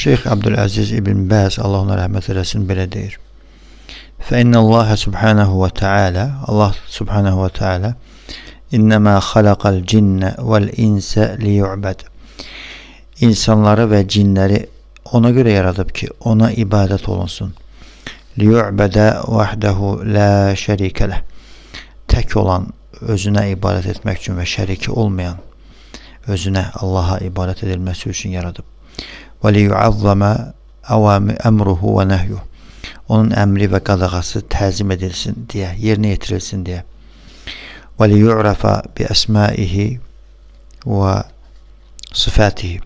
Şeyh Abdülaziz İbn Baz, Allah ona rahmet eylesin, belə deyir. فَاِنَّ اللّٰهَ سُبْحَانَهُ وَتَعَالَى Allah subhanahu ve teala اِنَّمَا خَلَقَ الْجِنَّ وَالْاِنْسَ لِيُعْبَدْ İnsanları ve cinleri ona göre yaratıp ki ona ibadet olunsun. لِيُعْبَدَ وَحْدَهُ لَا شَرِيكَ لَهُ Tek olan, özüne ibadet etmek için ve şeriki olmayan, özüne Allah'a ibadet edilmesi için yaratıp وَلِيُعَظَّمَ اَمْرُهُ وَنَهْيُهُ Onun emri ve qadağası təzim edilsin diye, yerine getirilsin diye. وَلِيُعْرَفَ بِأَسْمَائِهِ وَصِفَاتِهِ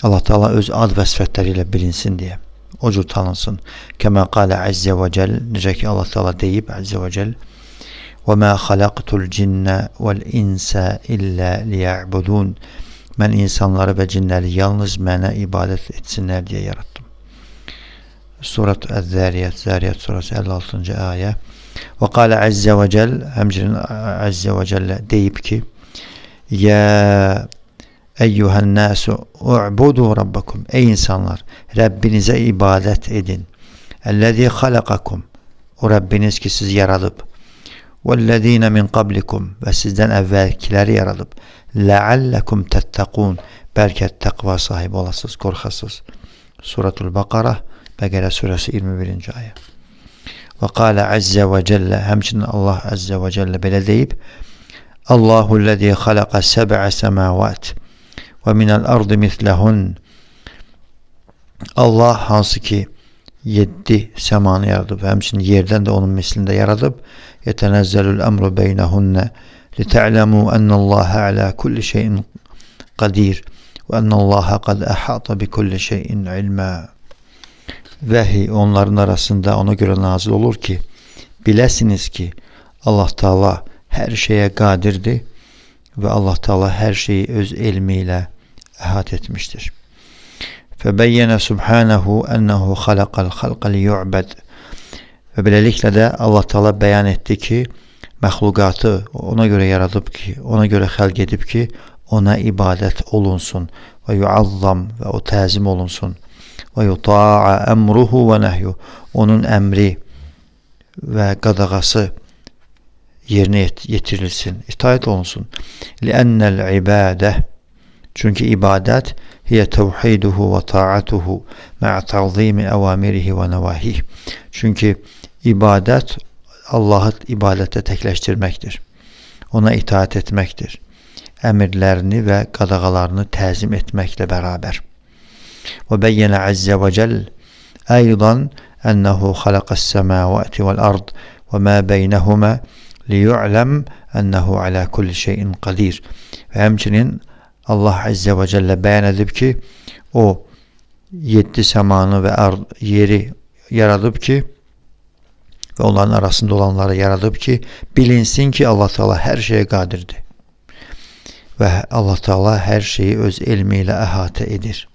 Allah Teala öz ad ve sıfatlarıyla bilinsin diye. O cür tanınsın. Kema kâle azze ve cel, necə ki Allah Teala deyib azze ve cel وَمَا خَلَقْتُ الْجِنَّ وَالْاِنْسَ إِلَّا لِيَعْبُدُونَ Mən insanları ve cinleri yalnız mənə ibadət etsinlər diye yarattım. Surat Ez-Zariyat, Zariyat surası 56. ayet. Ve kâle azze ve cel, hemcinin azze ve celle deyip ki Ya eyyuhen nasu u'budu rabbakum Ey insanlar, Rabbinize ibadet edin. Ellezî halakakum O Rabbiniz ki sizi yaradıp vellezîne min qablikum ve sizden evvelkileri yaradıp leallekum tettekûn belki takva sahibi olasınız, korkasınız. Suratul Bakara, Bekara suresi 21. ayet. Ve kâle azze ve celle, hemçinin Allah azze ve celle böyle deyip Allahu lezî halaka seb'a semâvât ve minel ardı mislehun Allah hansı ki 7 semanı yaratıp hemçinin yerden de onun mislinde yaratıp yetenezzelul emru beynehunne لِتَعْلَمُوا أَنَّ اللّٰهَ عَلَى كُلِّ شَيْءٍ قَدِيرٌ وَأَنَّ اللّٰهَ قَدْ أَحَاطَ بِكُلِّ شَيْءٍ عِلْمًا Vahiy onların arasında ona göre nazil olur ki bilesiniz ki Allah Teala her şeye kadirdir ve Allah Teala her şeyi öz ilmiyle ehat etmiştir. فَبَيَّنَ سُبْحَانَهُ أَنَّهُ خَلَقَ الْخَلْقَ لِيُعْبَدْ Ve böylelikle de Allah Teala beyan etti ki məxluqatı ona göre yaratıp ki, ona göre xəlq edip ki, ona ibadet olunsun ve yuazzam ve o təzim olunsun ve yuta'a emruhu ve nehyu onun emri ve qadağası yerine getirilsin, itaat olunsun. Li'ennel ibade çünkü ibadet hiye tevhiduhu ve ta'atuhu ma'a ta'zimi evamirihi ve nevahih. Çünkü ibadet Allah'ı ibadette tekleştirmektir. Ona itaat etmektir. Emirlerini ve qadağalarını təzim etmekle beraber. Ve beyyene azze ve cel aydan ennehu halakas semavati vel ard ve ma beynehuma liyu'lem ennehu ala kulli şeyin kadir. Ve hemçinin Allah azze ve celle beyan edip ki o 7 semanı ve yeri yaratıp ki ve onların arasında olanları yaratıp ki bilinsin ki Allah Teala her şeye kadirdir. Ve Allah Teala her şeyi öz ilmiyle ehate edir.